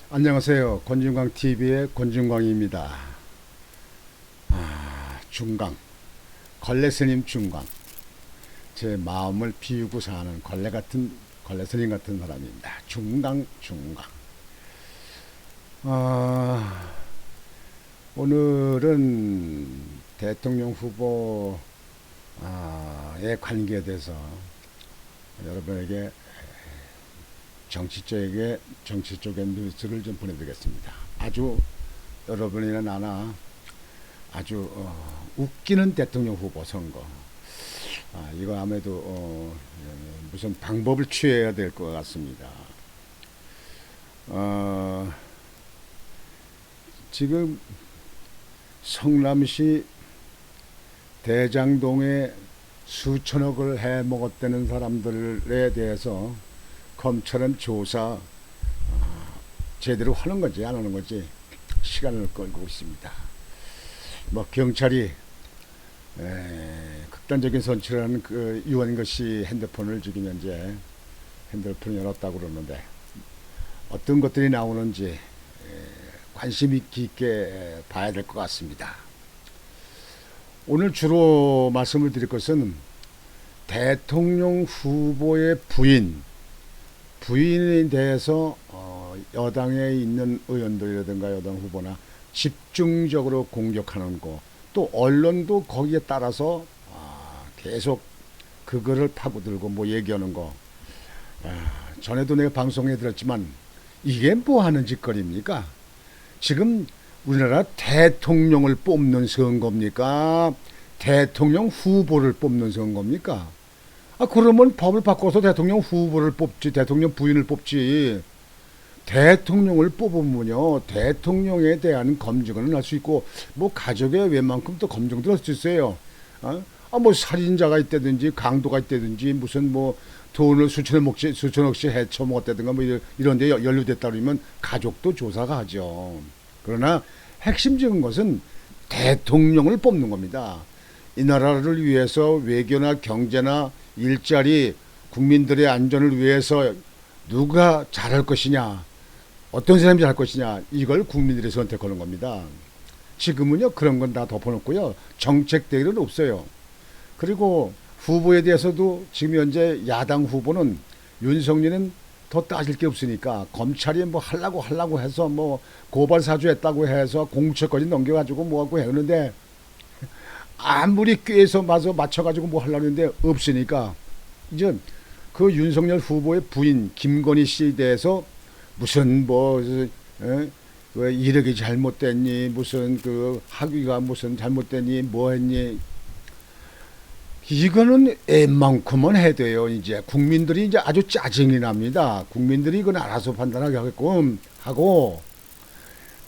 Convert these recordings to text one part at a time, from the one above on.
안녕하세요. 권진광TV의 권진광입니다. 중광, 걸레스님 중광. 제 마음을 비우고 사는 걸레스님 같은 사람입니다. 중광. 오늘은 대통령 후보에 관계돼서 여러분에게 정치 쪽의 뉴스를 좀 보내드리겠습니다. 아주 여러분이나 나나 아주 웃기는 대통령 후보 선거. 이거 아무래도 무슨 방법을 취해야 될 것 같습니다. 지금 성남시 대장동에 수천억을 해먹었다는 사람들에 대해서 검찰은 조사 제대로 하는 건지 안 하는 건지 시간을 끌고 있습니다. 뭐 경찰이 극단적인 선출을 하는 그 유원거 씨 핸드폰을 지금 현재 핸드폰을 열었다고 그러는데 어떤 것들이 나오는지 관심 깊게 봐야 될 것 같습니다. 오늘 주로 말씀을 드릴 것은 대통령 후보의 부인에 대해서 여당에 있는 의원들이라든가 여당 후보나 집중적으로 공격하는 거, 또 언론도 거기에 따라서 계속 그거를 파고들고 뭐 얘기하는 거. 전에도 내가 방송에 들었지만 이게 뭐 하는 짓거리입니까? 지금 우리나라 대통령을 뽑는 선거입니까? 대통령 후보를 뽑는 선거입니까? 그러면 법을 바꿔서 대통령 후보를 뽑지, 대통령 부인을 뽑지. 대통령을 뽑으면요, 대통령에 대한 검증을 할 수 있고, 뭐 가족의 웬만큼 또 검증도 할 수 있어요. 뭐 살인자가 있다든지, 강도가 있다든지, 무슨 뭐 돈을 수천억씩 헤쳐먹었다든가, 뭐 이런 데 연루됐다 그러면 가족도 조사가 하죠. 그러나 핵심적인 것은 대통령을 뽑는 겁니다. 이 나라를 위해서 외교나 경제나 일자리, 국민들의 안전을 위해서 누가 잘할 것이냐, 어떤 사람이 잘할 것이냐, 이걸 국민들이 선택하는 겁니다. 지금은요, 그런 건 다 덮어놓고요, 정책 대결은 없어요. 그리고 후보에 대해서도 지금 현재 야당 후보는 윤석열은 더 따질 게 없으니까 검찰이 뭐 하려고 해서 뭐 고발 사주했다고 해서 공처까지 넘겨가지고 뭐하고 했는데 아무리 꾀해서 맞춰가지고 뭐 하려고 했는데 없으니까 이제 그 윤석열 후보의 부인 김건희 씨에 대해서 무슨 왜 이력이 잘못됐니, 무슨 그 학위가 무슨 잘못됐니, 뭐 했니, 이거는 웬만큼은 해도요. 이제 국민들이 이제 아주 짜증이 납니다. 국민들이 이건 알아서 판단하게끔 하고,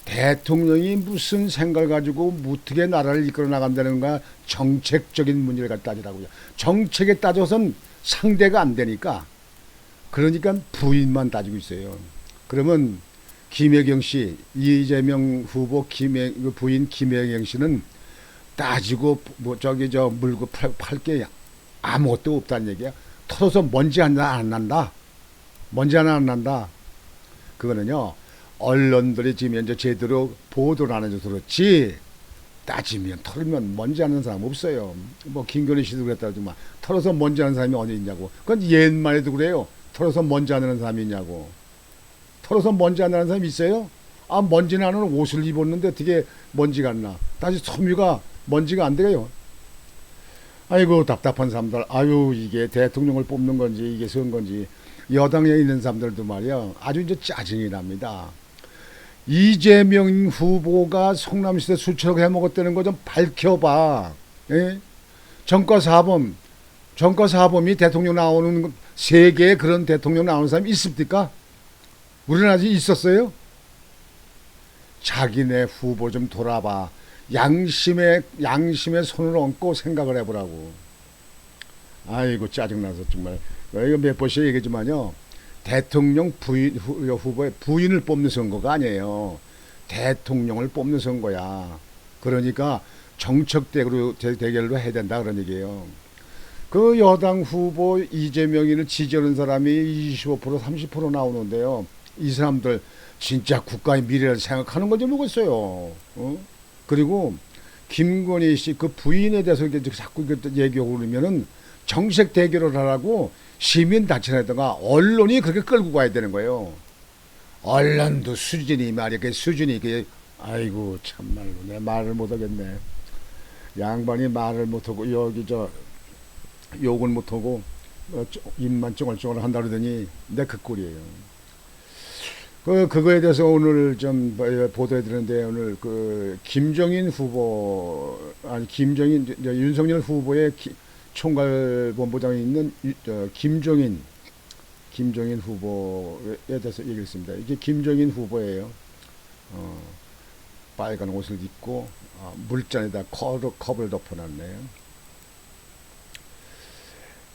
대통령이 무슨 생각을 가지고 어떻게 나라를 이끌어 나간다는가, 정책적인 문제를 갖다 따지라고요. 정책에 따져선 상대가 안 되니까, 그러니까 부인만 따지고 있어요. 그러면 김혜경 씨, 이재명 후보 부인 김혜경 씨는 따지고 뭐 물고 팔 게 아무것도 없다는 얘기야. 털어서 먼지 하나 안 난다. 먼지 하나 안 난다. 그거는요, 언론들이 지금 현재 제대로 보도를 안 해줘서 그렇지, 따지면 털면 먼지 하는 사람 없어요. 뭐 김건희 씨도 그랬다지만 털어서 먼지 하는 사람이 어디 있냐고. 그건 옛말에도 그래요. 털어서 먼지 안 나는 사람이 있냐고. 털어서 먼지 안 나는 사람이 있어요? 먼지 나는 옷을 입었는데 어떻게 먼지가 안 나. 다시 섬유가 먼지가 안 돼요. 아이고 답답한 사람들. 아유, 이게 대통령을 뽑는 건지 이게 선 건지. 여당에 있는 사람들도 말이야, 아주 이제 짜증이 납니다. 이재명 후보가 성남시대 수천억 해먹었다는 거 좀 밝혀봐. 예? 전과사범이 대통령 나오는, 세계에 그런 대통령 나오는 사람이 있습니까? 우리나라에 있었어요? 자기네 후보 좀 돌아봐. 양심에 손을 얹고 생각을 해보라고. 아이고 짜증나서 정말. 이거 몇 번씩 얘기했지만요, 대통령 후보의 부인을 뽑는 선거가 아니에요. 대통령을 뽑는 선거야. 그러니까 정책 대결로 해야 된다 그런 얘기예요. 그 여당 후보 이재명이를 지지하는 사람이 25% 30% 나오는데요. 이 사람들 진짜 국가의 미래를 생각하는 건지 모르겠어요. 그리고 김건희 씨 그 부인에 대해서 자꾸 얘기하고 그러면은 정책 대결을 하라고 시민 단체라든가 언론이 그렇게 끌고 가야 되는 거예요. 언론도 수준이 말이야. 그 수준이 그 아이고 참말로 내 말을 못하겠네. 양반이 말을 못하고 여기 저 욕을 못하고 입만 쫑얼쫑얼 한다 그러더니 내 그 꼴이에요. 그거에 대해서 오늘 좀 보도해 드렸는데 오늘 그 김정인 후보 아니 김정인 윤석열 후보의 총괄본부장에 있는 김종인 후보에 대해서 얘기했습니다. 이게 김종인 후보예요. 빨간 옷을 입고 물잔에다 컵을 덮어놨네요.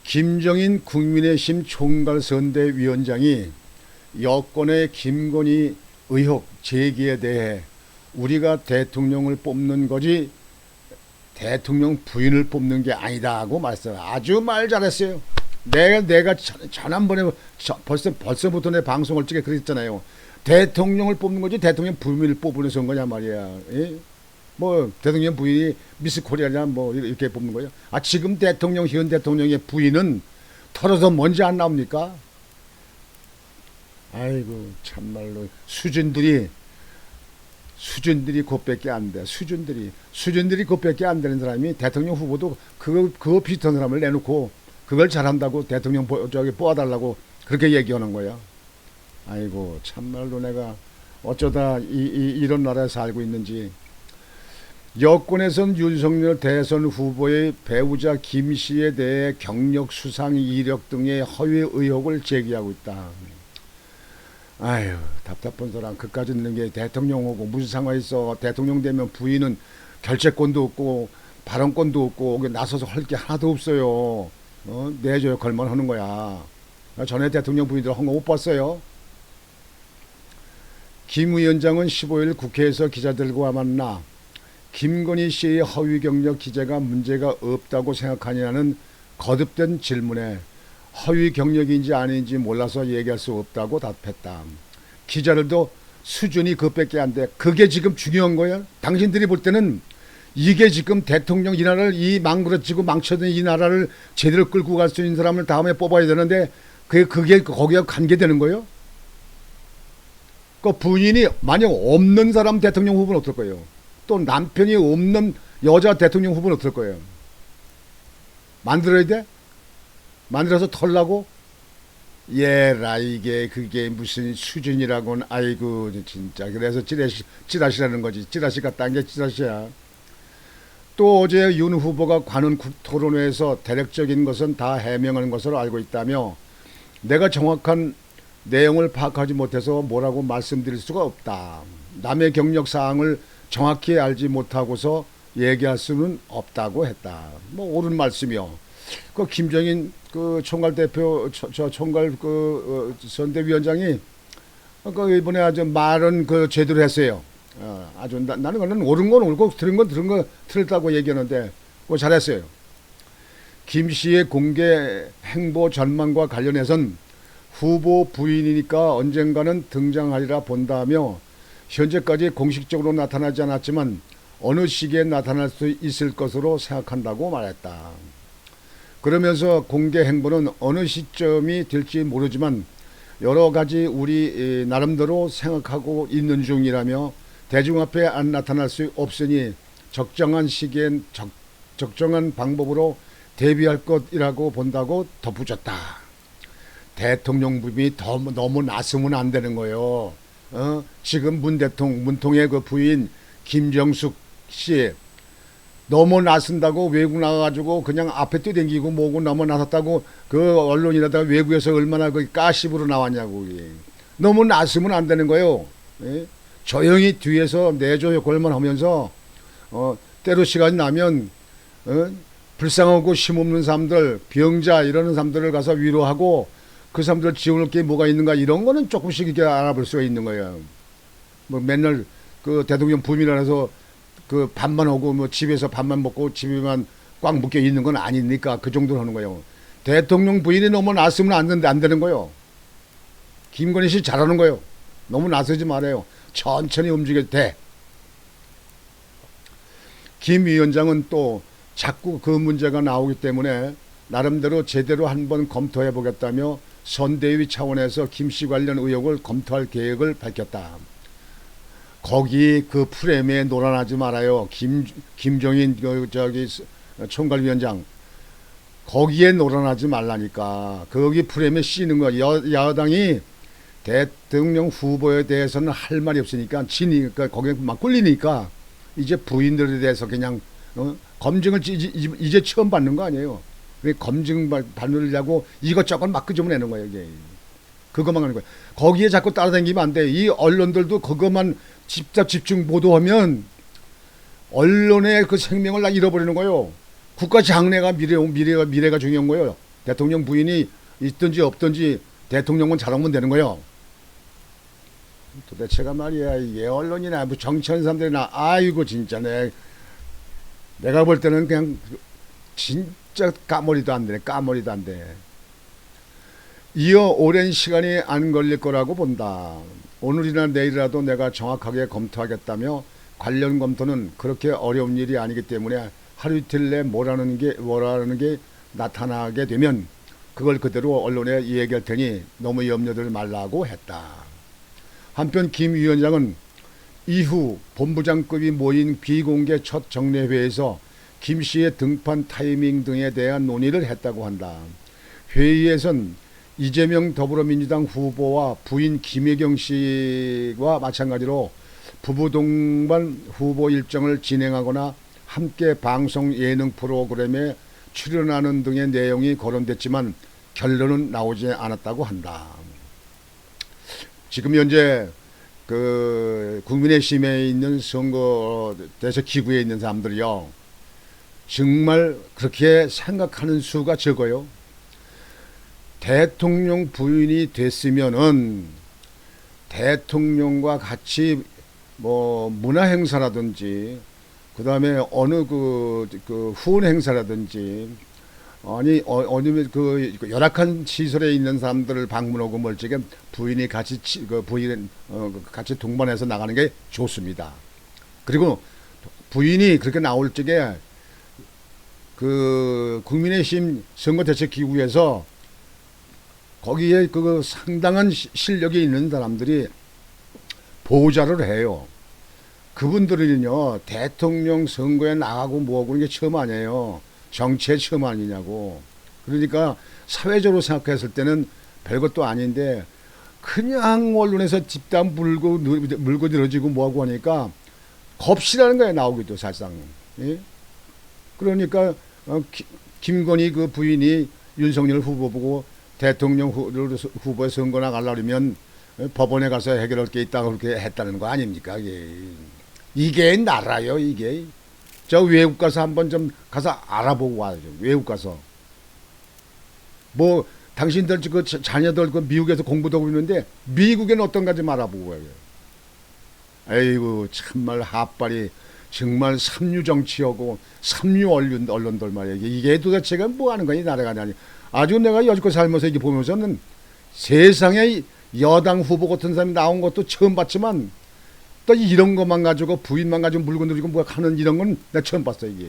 김정인 국민의힘 총괄선대위원장이 여권의 김건희 의혹 제기에 대해 우리가 대통령을 뽑는 거지 대통령 부인을 뽑는 게 아니다 하고 말했어요. 아주 말 잘했어요. 내가 지난번에 벌써부터 내 방송을 찍게 그랬잖아요. 대통령을 뽑는 거지 대통령 부인을 뽑는 선거냐 말이야. 예? 뭐 대통령 부인이 미스 코리아냐 뭐 이렇게 뽑는 거예요. 지금 대통령 현 대통령의 부인은 털어서 먼지 안 나옵니까? 아이고 참말로 수준들이 곧밖에 안 돼. 수준들이 곧밖에 안 되는 사람이 대통령 후보도 그거 비슷한 사람을 내놓고 그걸 잘한다고 대통령 저기 뽑아달라고 그렇게 얘기하는 거야. 아이고 참말로 내가 어쩌다 이런 나라에 살고 있는지. 여권에선 윤석열 대선 후보의 배우자 김 씨에 대해 경력 수상 이력 등의 허위 의혹을 제기하고 있다. 아유 답답한 사람 그까지 있는 게 대통령하고 무슨 상관이 있어. 대통령 되면 부인은 결재권도 없고 발언권도 없고 나서서 할 게 하나도 없어요. 내줘야 걸만 하는 거야. 전에 대통령 부인들 한 거 못 봤어요. 김 위원장은 15일 국회에서 기자들과 만나 김건희 씨의 허위 경력 기재가 문제가 없다고 생각하냐는 거듭된 질문에 허위 경력인지 아닌지 몰라서 얘기할 수 없다고 답했다. 기자들도 수준이 그밖에 안 돼. 그게 지금 중요한 거야. 당신들이 볼 때는 이게 지금 대통령 이 나라를 이 망그러지고 망쳐든 이 나라를 제대로 끌고 갈 수 있는 사람을 다음에 뽑아야 되는데 그게 거기에 관계되는 거예요. 그 부인이 만약 없는 사람 대통령 후보는 어떨 거예요? 또 남편이 없는 여자 대통령 후보는 어떨 거예요? 만들어야 돼? 만들어서 털라고? 예라 이게 그게 무슨 수준이라고는 아이고 진짜. 그래서 찌라시라는 거지. 찌라시가 딴 게 찌라시야. 또 어제 윤 후보가 관훈 토론회에서 대략적인 것은 다 해명하는 것으로 알고 있다며 내가 정확한 내용을 파악하지 못해서 뭐라고 말씀드릴 수가 없다. 남의 경력 사항을 정확히 알지 못하고서 얘기할 수는 없다고 했다. 뭐 옳은 말씀이요. 그 김정인 그 총괄 대표 총괄 선대위원장이 그 이번에 아주 말은 그 제대로 했어요. 아주 나는 그는 옳은 건 옳고 들은 건 들은 거 틀렸다고 얘기하는데 그거 잘했어요. 김 씨의 공개 행보 전망과 관련해선 후보 부인이니까 언젠가는 등장하리라 본다며 현재까지 공식적으로 나타나지 않았지만 어느 시기에 나타날 수 있을 것으로 생각한다고 말했다. 그러면서 공개 행보는 어느 시점이 될지 모르지만 여러 가지 우리 나름대로 생각하고 있는 중이라며 대중 앞에 안 나타날 수 없으니 적정한 시기엔 적정한 방법으로 대비할 것이라고 본다고 덧붙였다. 대통령 부인이 너무 나서면 안 되는 거예요. 지금 문통의 그 부인 김정숙 씨 너무 나선다고 외국 나가가지고 그냥 앞에 뛰댕기고 뭐고 너무 나섰다고 그 언론이라다가 외국에서 얼마나 그 가십으로 나왔냐고. 너무 나서면 안 되는 거예요. 예? 조용히 뒤에서 내조 역할만 하면서 때로 시간이 나면 불쌍하고 힘없는 사람들 병자 이러는 사람들을 가서 위로하고 그 사람들 지원할 게 뭐가 있는가 이런 거는 조금씩 이렇게 알아볼 수가 있는 거예요. 뭐 맨날 그 대통령 부인이라 해서 그 밥만 오고 뭐 집에서 밥만 먹고 집에만 꽉 묶여 있는 건 아니니까 그 정도로 하는 거예요. 대통령 부인이 너무 나서면 안 되는 거예요. 김건희 씨 잘하는 거예요. 너무 나서지 말아요. 천천히 움직여도 돼. 김 위원장은 또 자꾸 그 문제가 나오기 때문에 나름대로 제대로 한번 검토해 보겠다며 선대위 차원에서 김씨 관련 의혹을 검토할 계획을 밝혔다. 거기 그 프레임에 놀아나지 말아요. 김종인 총괄위원장 거기에 놀아나지 말라니까. 거기 프레임에 씌는 거. 야당이 대통령 후보에 대해서는 할 말이 없으니까 지니까 거기에 막 꿀리니까 이제 부인들에 대해서 그냥 검증을 이제 처음 받는 거 아니에요. 검증 받으려고 이것저것 막 끄집어내는 거예요. 이게. 그것만 하는 거예요. 거기에 자꾸 따라다니면 안 돼. 이 언론들도 그것만 집중 보도하면 언론의 그 생명을 다 잃어버리는 거예요. 국가 장래가 미래가 중요한 거예요. 대통령 부인이 있든지 없든지 대통령은 잘하면 되는 거예요. 도대체가 말이야 이게 언론이나 뭐 정치하는 사람들이나 아이고 진짜 내가 볼 때는 그냥 진짜 까머리도 안 돼. 까머리도 안 돼. 이어 오랜 시간이 안 걸릴 거라고 본다. 오늘이나 내일이라도 내가 정확하게 검토하겠다며 관련 검토는 그렇게 어려운 일이 아니기 때문에 하루 이틀 내 뭐라는 게 나타나게 되면 그걸 그대로 언론에 얘기할 테니 너무 염려들 말라고 했다. 한편 김 위원장은 이후 본부장급이 모인 비공개 첫 정례회에서 김 씨의 등판 타이밍 등에 대한 논의를 했다고 한다. 회의에선 이재명 더불어민주당 후보와 부인 김혜경 씨와 마찬가지로 부부 동반 후보 일정을 진행하거나 함께 방송 예능 프로그램에 출연하는 등의 내용이 거론됐지만 결론은 나오지 않았다고 한다. 지금 현재 그 국민의힘에 있는 선거대에서 기구에 있는 사람들이요, 정말 그렇게 생각하는 수가 적어요. 대통령 부인이 됐으면은 대통령과 같이 뭐 문화 행사라든지 그다음에 어느 그 후원 행사라든지 아니면 그 열악한 시설에 있는 사람들을 방문하고 멀찍이 부인이 같이 같이 동반해서 나가는 게 좋습니다. 그리고 부인이 그렇게 나올 적에 그 국민의힘 선거대책기구에서 거기에 그 상당한 실력이 있는 사람들이 보좌를 해요. 그분들은요 대통령 선거에 나가고 뭐하고 그런 게 처음 아니에요. 정치에 처음 아니냐고. 그러니까 사회적으로 생각했을 때는 별것도 아닌데 그냥 언론에서 집단 물고 늘어지고 뭐하고 하니까 겁시라는 거예요. 나오기도 사실상. 예? 그러니까 김건희 그 부인이 윤석열 후보 보고 대통령 후보에 선거 나가려면 법원에 가서 해결할 게 있다고 그렇게 했다는 거 아닙니까? 이게 나라요. 이게 저 외국 가서 한번 좀 가서 알아보고 와야죠. 외국 가서 뭐 당신들 그 자녀들 그 미국에서 공부도 하고 있는데 미국에는 어떤가 좀 알아보고 와요. 에이구 참말 핫발이 정말 삼류 정치하고 삼류 언론들 말이야. 이게 도대체가 뭐 하는 거야 이 나라가 아니. 아주 내가 여지껏 살면서 이게 보면서는 세상에 여당 후보 같은 사람이 나온 것도 처음 봤지만 또 이런 것만 가지고 부인만 가지고 물건 들이고 뭐 하는 이런 건 내가 처음 봤어. 이게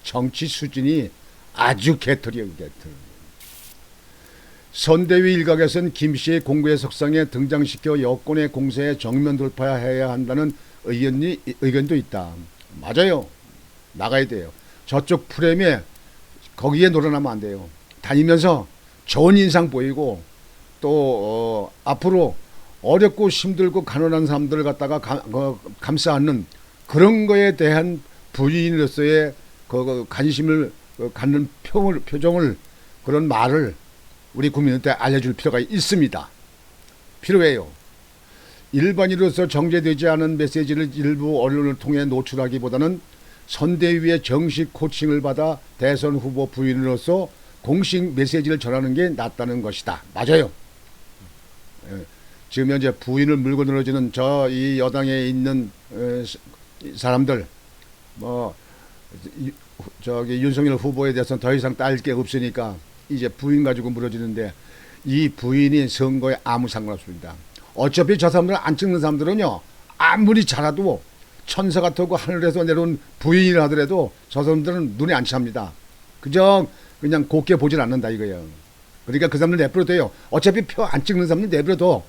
정치 수준이 아주 개털이에요. 개털. 선대위 일각에서는 김 씨의 공구의 석상에 등장시켜 여권의 공세에 정면 돌파해야 한다는 의견도 있다. 맞아요. 나가야 돼요. 저쪽 프레임에 거기에 놀아나면 안 돼요. 다니면서 좋은 인상 보이고 또 앞으로 어렵고 힘들고 가난한 사람들을 갖다가 감싸 안는 그런 거에 대한 부인으로서의 그 관심을 갖는 표정을 그런 말을 우리 국민한테 알려줄 필요가 있습니다. 필요해요. 일반인으로서 정제되지 않은 메시지를 일부 언론을 통해 노출하기보다는 선대위의 정식 코칭을 받아 대선 후보 부인으로서 공식 메시지를 전하는 게 낫다는 것이다. 맞아요. 지금 현재 부인을 물고 늘어지는 저 이 여당에 있는 사람들 뭐 저기 윤석열 후보에 대해서는 더 이상 딸 게 없으니까 이제 부인 가지고 물어지는데 이 부인이 선거에 아무 상관없습니다. 어차피 저 사람들은 안 찍는 사람들은요, 아무리 잘해도 천사 같고 하늘에서 내려온 부인이라 하더라도 저 사람들은 눈에 안 찹니다. 그저 그냥 곱게 보질 않는다 이거예요. 그러니까 그 사람들 내버려둬요. 어차피 표 안 찍는 사람들 내버려둬.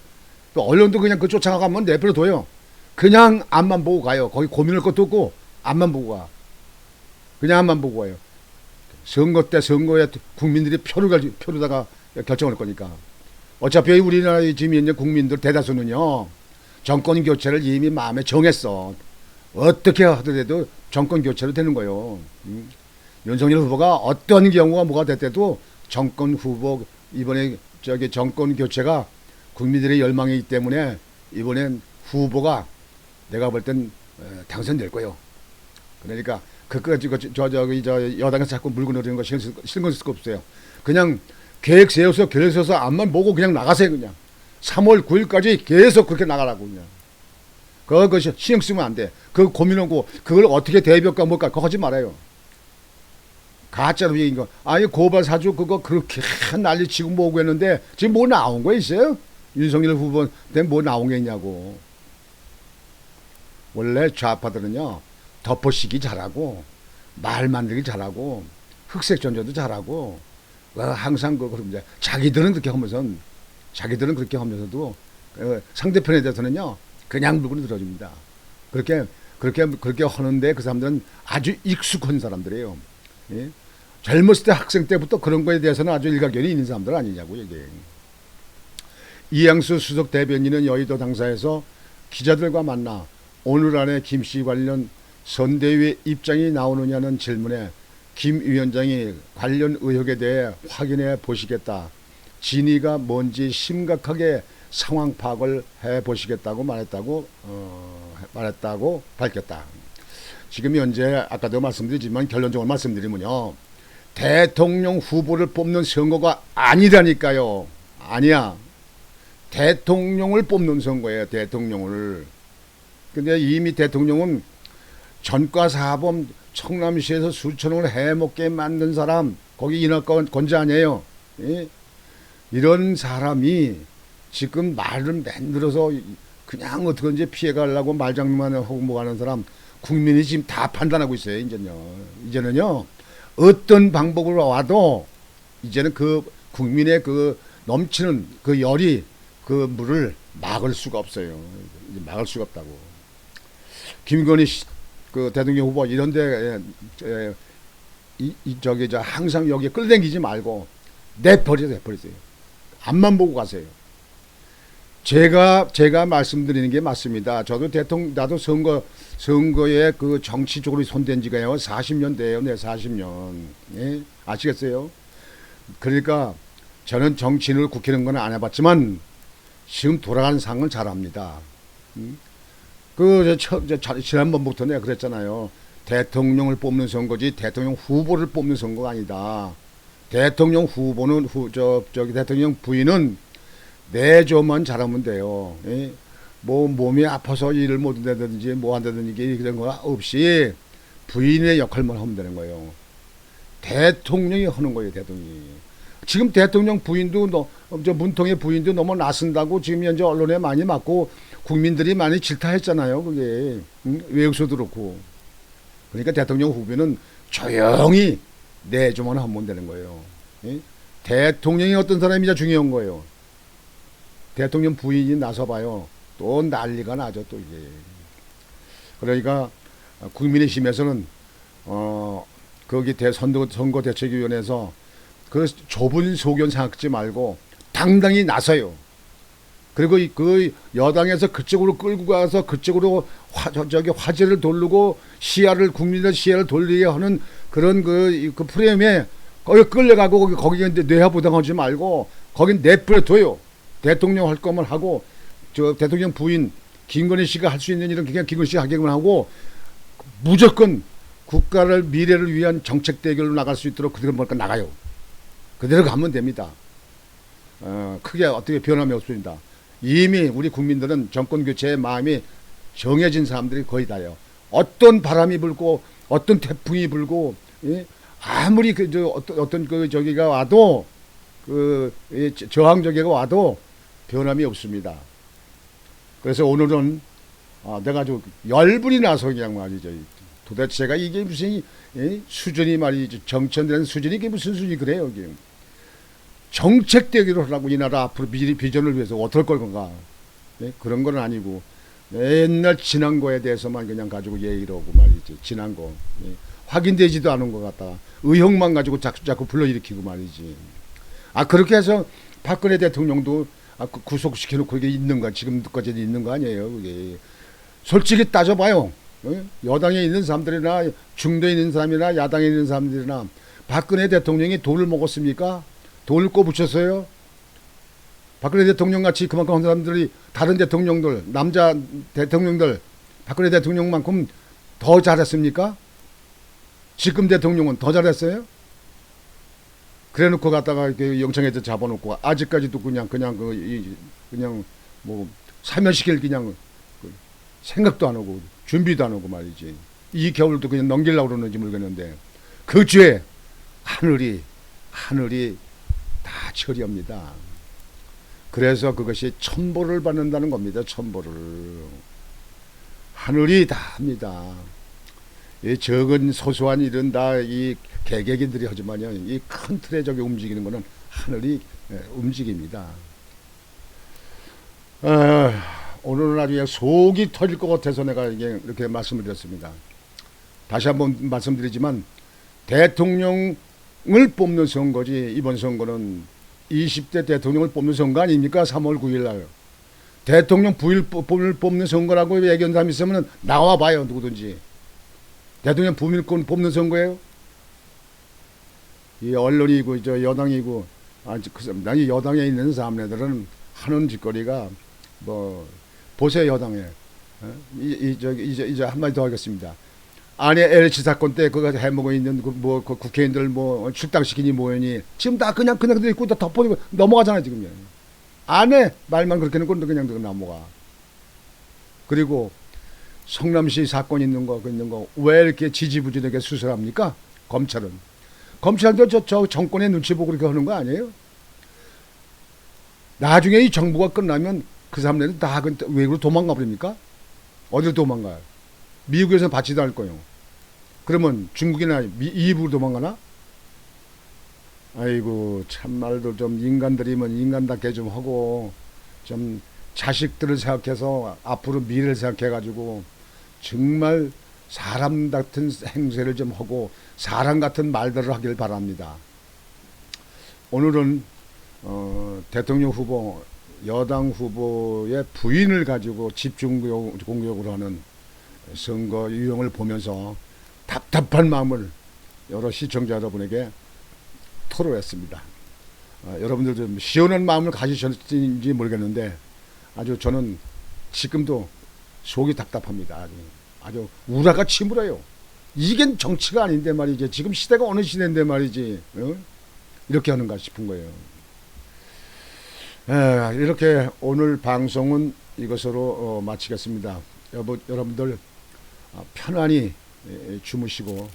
또 언론도 그냥 그 쫓아가면 내버려둬요. 그냥 앞만 보고 가요. 거기 고민할 것도 없고 앞만 보고 가. 그냥 앞만 보고 가요. 선거 때 선거에 국민들이 표로다가 결정할 거니까. 어차피 우리나라의 지금 현재 국민들 대다수는요, 정권 교체를 이미 마음에 정했어. 어떻게 하더라도 정권 교체로 되는 거예요. 윤석열 후보가 어떤 경우가 뭐가 됐대도 정권 후보, 이번에 정권 교체가 국민들의 열망이기 때문에 이번엔 후보가 내가 볼 땐 당선될 거예요. 그러니까 저 여당에서 자꾸 물고 늘리는 거 신경 쓸 거 없어요. 그냥 계획 세워서 앞만 보고 그냥 나가세요. 그냥 3월 9일까지 계속 그렇게 나가라고. 그냥 그거 신경 쓰면 안 돼. 그거 고민하고 그걸 어떻게 대비할까 뭘까 그거 하지 말아요. 가짜로 얘기인 거. 아니 고발 사주 그거 그렇게 난리치고 뭐고 했는데 지금 뭐 나온 거 있어요? 윤석열 후보한테 뭐 나온 게 있냐고. 원래 좌파들은요, 덮어씌기 잘하고 말 만들기 잘하고 흑색 전조도 잘하고 항상 그런 자기들은 그렇게 하면서도 상대편에 대해서는요 그냥 물고 들어줍니다. 그렇게 하는데 그 사람들은 아주 익숙한 사람들이에요. 예? 젊었을 때 학생 때부터 그런 거에 대해서는 아주 일가견이 있는 사람들 아니냐고 이게. 이양수 수석 대변인은 여의도 당사에서 기자들과 만나 오늘 안에 김 씨 관련 선대위의 입장이 나오느냐는 질문에 김 위원장이 관련 의혹에 대해 확인해 보시겠다. 진위가 뭔지 심각하게 상황 파악을 해 보시겠다고 말했다고 밝혔다. 지금 현재 아까도 말씀드리지만 결론적으로 말씀드리면요, 대통령 후보를 뽑는 선거가 아니라니까요. 아니야. 대통령을 뽑는 선거예요. 대통령을. 근데 이미 대통령은 전과사범 청남시에서 수천억을 해먹게 만든 사람, 거기 인하권 권자 아니에요. 예? 이런 사람이 지금 말을 만들어서 그냥 어떻게든지 피해가려고 말장난만 하고 뭐 하는 사람, 국민이 지금 다 판단하고 있어요. 이제는요 어떤 방법으로 와도 이제는 그 국민의 그 넘치는 그 열이 그 물을 막을 수가 없어요. 이제 막을 수가 없다고. 김건희 그 대통령 후보 이런데 항상 여기에 끌댕기지 말고 내버리세요. 앞만 보고 가세요. 제가 말씀드리는 게 맞습니다. 저도 나도 선거에 그 정치 쪽으로 손댄 지가요 40년 돼요. 네, 40년. 예? 아시겠어요? 그러니까 저는 정치인을 국회는 건 안 해봤지만 지금 돌아가는 상을 잘합니다. 지난번부터 내가 그랬잖아요. 대통령을 뽑는 선거지 대통령 후보를 뽑는 선거가 아니다. 대통령 후보는 대통령 부인은 내조만 잘하면 돼요. 예? 뭐 몸이 아파서 일을 못 한다든지 뭐 한다든지 그런 거 없이 부인의 역할만 하면 되는 거예요. 대통령이 하는 거예요. 대통령이. 지금 대통령 부인도 문통의 부인도 너무 나선다고 지금 현재 언론에 많이 맞고 국민들이 많이 질타했잖아요. 그게 외국서도 그렇고. 그러니까 대통령 후보는 조용히 내조만 하면 되는 거예요. 예? 대통령이 어떤 사람이냐 중요한 거예요. 대통령 부인이 나서봐요. 또 난리가 나죠. 또 이게. 그러니까 국민의힘에서는 거기 선거대책위원회에서 그 좁은 소견 생각지 말고 당당히 나서요. 그리고 그 여당에서 그쪽으로 끌고 가서 그쪽으로 화제를 돌리고 국민의 시야를 돌리게 하는 그런 그 프레임에 거기 끌려가고 거기 뇌하부당하지 말고 거긴 내버려둬요. 대통령 할 거면 하고 대통령 부인 김건희 씨가 할 수 있는 일은 그냥 김건희 씨가 하기만 하고 무조건 국가를 미래를 위한 정책 대결로 나갈 수 있도록 그대로 나가요. 그대로 가면 됩니다. 크게 어떻게 변함이 없습니다. 이미 우리 국민들은 정권 교체의 마음이 정해진 사람들이 거의 다예요. 어떤 바람이 불고 어떤 태풍이 불고 아무리 어떤 저기가 와도 저항적이가 와도 변함이 없습니다. 그래서 오늘은 내가 아주 열불이 나서 그냥 말이죠. 도대체가 이게 무슨 수준이 말이죠. 정치인들은 수준이 이게 무슨 수준이 그래요. 이게. 정책 대기로 하라고 이 나라 앞으로 비전을 위해서 어떨 건가. 네? 그런 건 아니고 맨날 지난 거에 대해서만 그냥 가지고 얘기를 하고 말이지. 지난 거. 예. 확인되지도 않은 것 같다. 의혹만 가지고 자꾸 불러일으키고 말이지. 그렇게 해서 박근혜 대통령도 구속시켜놓고 이게 있는가. 지금까지도 있는 거 아니에요. 그게. 솔직히 따져봐요. 여당에 있는 사람들이나 중도에 있는 사람이나 야당에 있는 사람들이나 박근혜 대통령이 돈을 먹었습니까? 돈을 꼬붙였어요? 박근혜 대통령 같이 그만큼 한 사람들이 다른 대통령들, 남자 대통령들, 박근혜 대통령만큼 더 잘했습니까? 지금 대통령은 더 잘했어요? 그래 놓고 갔다가 영창에서 잡아놓고 아직까지도 그냥 뭐 사면시킬 그냥 생각도 안 하고 준비도 안 하고 말이지. 이 겨울도 그냥 넘기려고 그러는지 모르겠는데 그 죄 하늘이 다 처리합니다. 그래서 그것이 천벌을 받는다는 겁니다. 천벌을. 하늘이 다 합니다. 이 적은 소소한 일은 다 이 개개인들이 하지만요. 이 큰 틀에 저기 움직이는 거는 하늘이 움직입니다. 오늘은 아주 속이 터질 것 같아서 내가 이렇게 말씀을 드렸습니다. 다시 한번 말씀드리지만 대통령을 뽑는 선거지 이번 선거는 20대 대통령을 뽑는 선거 아닙니까? 3월 9일 날. 대통령 부인을 뽑는 선거라고 얘기한 사람이 있으면 나와봐요. 누구든지. 대통령 부인을 뽑는 선거예요? 이 언론이고 저 여당이고 이 여당에 있는 사람들은 하는 짓거리가 뭐 보세요. 여당에 이제 한마디 더 하겠습니다. 안에 LH 사건 때 그거 해먹고 있는 그 국회의원들 출당시키니 뭐니 지금 다 그냥 있고 다 덮어지고 넘어가잖아요. 지금 안에 말만 그렇게 해놓고 그냥 넘어가. 그리고 성남시 사건 있는 거 왜 이렇게 지지부진하게 수술합니까? 검찰도 저 정권의 눈치 보고 그렇게 하는 거 아니에요? 나중에 이 정부가 끝나면 그 사람들은 다 외국으로 도망가 버립니까? 어디로 도망가요? 미국에서는 받지도 않을 거예요. 그러면 중국이나 이북으로 도망가나? 아이고 참말로 좀 인간들이면 인간답게 좀 하고 좀 자식들을 생각해서 앞으로 미래를 생각해가지고 정말 사람 같은 행세를 좀 하고 사람 같은 말들을 하길 바랍니다. 오늘은 대통령 후보 여당 후보의 부인을 가지고 집중 공격을 하는 선거 유형을 보면서 답답한 마음을 여러 시청자 여러분에게 토로했습니다. 여러분들 좀 시원한 마음을 가지셨는지 모르겠는데 아주 저는 지금도 속이 답답합니다. 아주 우라가 치밀어요. 이게 정치가 아닌데 말이지. 지금 시대가 어느 시대인데 말이지. 이렇게 하는가 싶은 거예요. 이렇게 오늘 방송은 이것으로 마치겠습니다. 여러분들 편안히 주무시고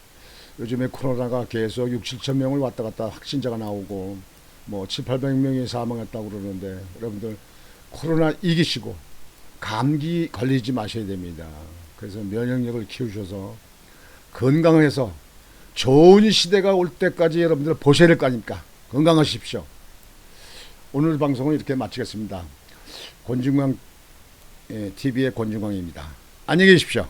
요즘에 코로나가 계속 6, 7천 명을 왔다 갔다 확진자가 나오고 뭐 7, 800명이 사망했다고 그러는데 여러분들 코로나 이기시고 감기 걸리지 마셔야 됩니다. 그래서 면역력을 키우셔서 건강해서 좋은 시대가 올 때까지 여러분들 보셔야 될 거 아닙니까? 건강하십시오. 오늘 방송은 이렇게 마치겠습니다. 권중광 TV의 권중광입니다. 안녕히 계십시오.